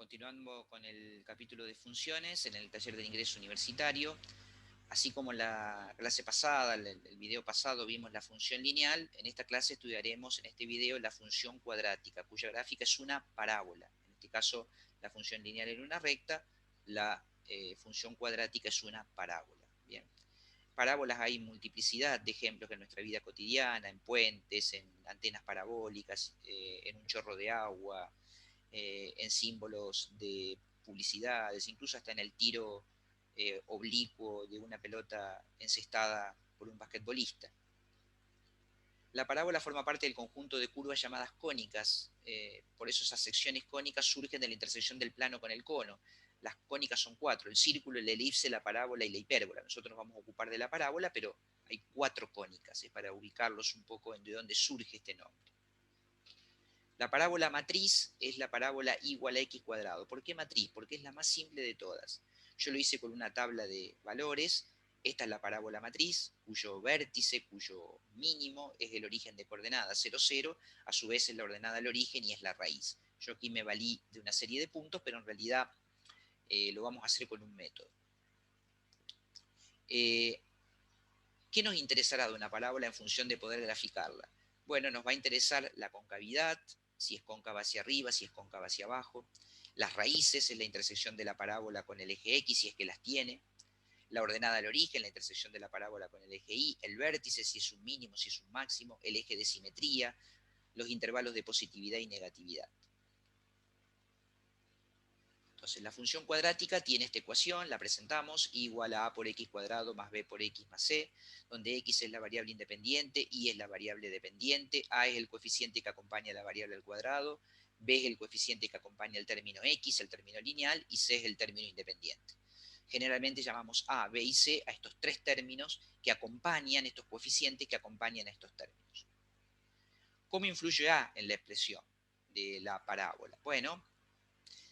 Continuando con el capítulo de funciones en el taller de ingreso universitario. Así como en la clase pasada, el video pasado, vimos la función lineal, en esta clase estudiaremos en este video la función cuadrática, cuya gráfica es una parábola. En este caso, la función lineal era una recta, la función cuadrática es una parábola. Bien. Parábolas hay multiplicidad de ejemplos en nuestra vida cotidiana, en puentes, en antenas parabólicas, en un chorro de agua, en símbolos de publicidades, incluso hasta en el tiro oblicuo de una pelota encestada por un basquetbolista. La parábola forma parte del conjunto de curvas llamadas cónicas, por eso esas secciones cónicas surgen de la intersección del plano con el cono. Las cónicas son cuatro: el círculo, el elipse, la parábola y la hipérbola. Nosotros nos vamos a ocupar de la parábola, pero hay cuatro cónicas, es para ubicarlos un poco en de dónde surge este nombre. La parábola matriz es la parábola igual a x cuadrado. ¿Por qué matriz? Porque es la más simple de todas. Yo lo hice con una tabla de valores. Esta es la parábola matriz, cuyo vértice, cuyo mínimo es el origen de coordenadas 0, 0. A su vez es la ordenada del origen y es la raíz. Yo aquí me valí de una serie de puntos, pero en realidad lo vamos a hacer con un método. ¿Qué nos interesará de una parábola en función de poder graficarla? Bueno, nos va a interesar la concavidad, si es cóncava hacia arriba, si es cóncava hacia abajo. Las raíces es la intersección de la parábola con el eje X, si es que las tiene. La ordenada del origen, la intersección de la parábola con el eje Y. El vértice, si es un mínimo, si es un máximo. El eje de simetría. Los intervalos de positividad y negatividad. Entonces, la función cuadrática tiene esta ecuación, la presentamos, igual a por x cuadrado más b por x más c, donde x es la variable independiente, y es la variable dependiente, a es el coeficiente que acompaña a la variable al cuadrado, b es el coeficiente que acompaña el término x, el término lineal, y c es el término independiente. Generalmente llamamos a, b y c a estos tres términos que acompañan, estos coeficientes que acompañan a estos términos. ¿Cómo influye a en la expresión de la parábola? Bueno,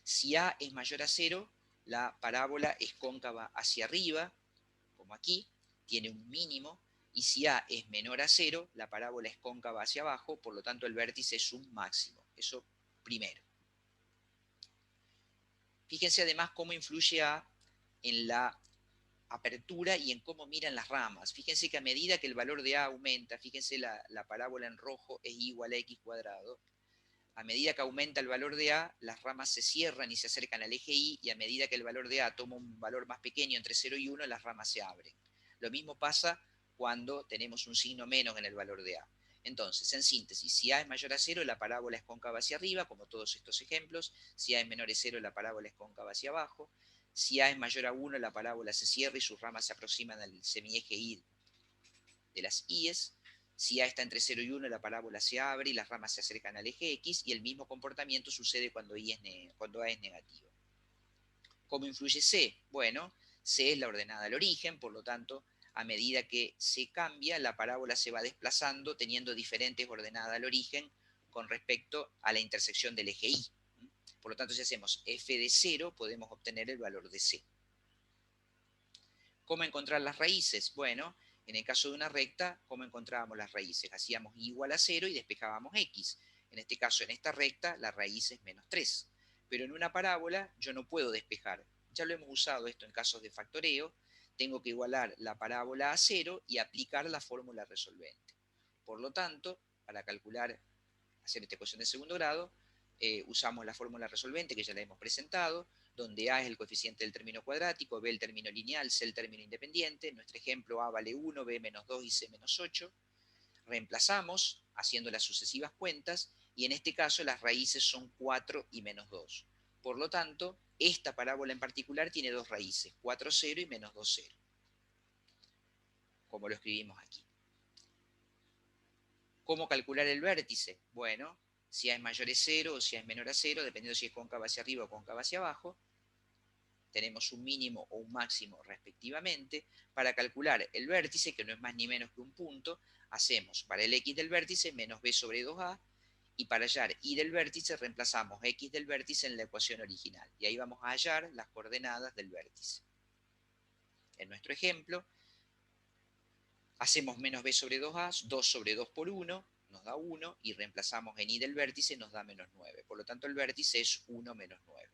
si a es mayor a 0, la parábola es cóncava hacia arriba, como aquí, tiene un mínimo, y si a es menor a 0, la parábola es cóncava hacia abajo, por lo tanto el vértice es un máximo. Eso primero. Fíjense además cómo influye a en la apertura y en cómo miran las ramas. Fíjense que a medida que el valor de a aumenta, fíjense la parábola en rojo es igual a x cuadrado. A medida que aumenta el valor de A, las ramas se cierran y se acercan al eje Y, y a medida que el valor de A toma un valor más pequeño, entre 0 y 1, las ramas se abren. Lo mismo pasa cuando tenemos un signo menos en el valor de A. Entonces, en síntesis, si A es mayor a 0, la parábola es cóncava hacia arriba, como todos estos ejemplos. Si A es menor a 0, la parábola es cóncava hacia abajo. Si A es mayor a 1, la parábola se cierra y sus ramas se aproximan al semieje Y de las I's. Si A está entre 0 y 1, la parábola se abre y las ramas se acercan al eje X, y el mismo comportamiento sucede cuando A es negativo. ¿Cómo influye C? Bueno, C es la ordenada al origen, por lo tanto, a medida que C cambia, la parábola se va desplazando teniendo diferentes ordenadas al origen con respecto a la intersección del eje Y. Por lo tanto, si hacemos f de 0, podemos obtener el valor de C. ¿Cómo encontrar las raíces? Bueno, en el caso de una recta, ¿cómo encontrábamos las raíces? Hacíamos igual a 0 y despejábamos x. En este caso, en esta recta, la raíz es menos 3. Pero en una parábola yo no puedo despejar. Ya lo hemos usado esto en casos de factoreo. Tengo que igualar la parábola a 0 y aplicar la fórmula resolvente. Por lo tanto, para calcular, hacer esta ecuación de segundo grado, usamos la fórmula resolvente que ya la hemos presentado, donde A es el coeficiente del término cuadrático, B el término lineal, C el término independiente. En nuestro ejemplo, A vale 1, B menos 2 y C menos 8. Reemplazamos haciendo las sucesivas cuentas, y en este caso las raíces son 4 y menos 2. Por lo tanto, esta parábola en particular tiene dos raíces, 4, 0 y menos 2, 0. Como lo escribimos aquí. ¿Cómo calcular el vértice? Bueno, si A es mayor a 0 o si A es menor a 0, dependiendo si es cóncava hacia arriba o cóncava hacia abajo, tenemos un mínimo o un máximo respectivamente. Para calcular el vértice, que no es más ni menos que un punto, hacemos para el x del vértice menos b sobre 2a, y para hallar y del vértice reemplazamos x del vértice en la ecuación original, y ahí vamos a hallar las coordenadas del vértice. En nuestro ejemplo, hacemos menos b sobre 2a, 2 sobre 2 por 1, nos da 1, y reemplazamos en y del vértice, nos da menos 9. Por lo tanto, el vértice es 1 menos 9.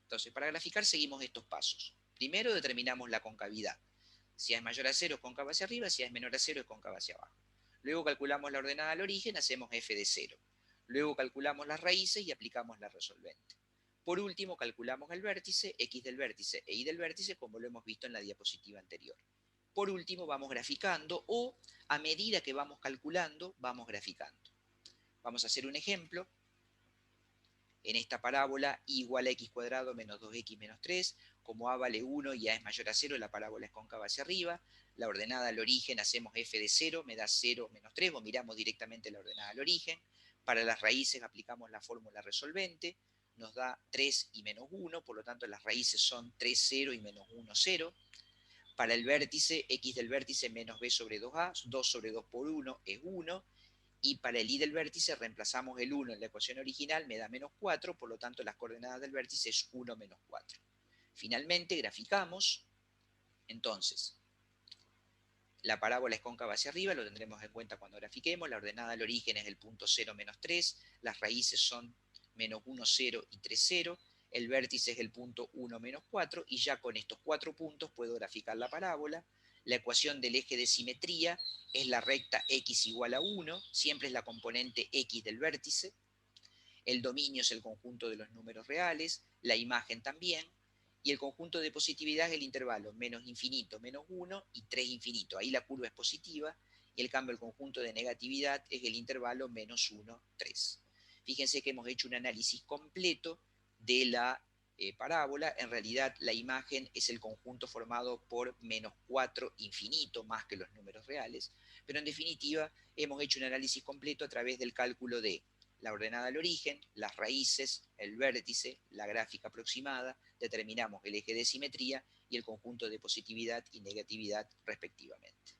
Entonces, para graficar seguimos estos pasos. Primero determinamos la concavidad. Si A es mayor a 0 es cóncava hacia arriba, si A es menor a 0 es cóncava hacia abajo. Luego calculamos la ordenada al origen, hacemos f de 0. Luego calculamos las raíces y aplicamos la resolvente. Por último, calculamos el vértice, x del vértice e y del vértice, como lo hemos visto en la diapositiva anterior. Por último, vamos graficando o a medida que vamos calculando, vamos graficando. Vamos a hacer un ejemplo. En esta parábola, y igual a x cuadrado menos 2x menos 3, como a vale 1 y a es mayor a 0, la parábola es cóncava hacia arriba. La ordenada al origen hacemos f de 0, me da 0 menos 3, o miramos directamente la ordenada al origen. Para las raíces aplicamos la fórmula resolvente, nos da 3 y menos 1, por lo tanto las raíces son 3, 0 y menos 1, 0. Para el vértice, x del vértice menos b sobre 2a, 2 sobre 2 por 1 es 1, y para el y del vértice reemplazamos el 1 en la ecuación original, me da menos 4, por lo tanto las coordenadas del vértice es 1 menos 4. Finalmente graficamos, entonces, la parábola es cóncava hacia arriba, lo tendremos en cuenta cuando grafiquemos, la ordenada al origen es el punto 0 menos 3, las raíces son menos 1, 0 y 3, 0, el vértice es el punto 1 menos 4, y ya con estos 4 puntos puedo graficar la parábola. La ecuación del eje de simetría es la recta x igual a 1, siempre es la componente x del vértice. El dominio es el conjunto de los números reales, la imagen también, y el conjunto de positividad es el intervalo menos infinito, menos 1 y 3 infinito. Ahí la curva es positiva, y el cambio del conjunto de negatividad es el intervalo menos 1, 3. Fíjense que hemos hecho un análisis completo de la parábola. En realidad la imagen es el conjunto formado por menos 4 infinito, más que los números reales, pero en definitiva hemos hecho un análisis completo a través del cálculo de la ordenada al origen, las raíces, el vértice, la gráfica aproximada, determinamos el eje de simetría y el conjunto de positividad y negatividad respectivamente.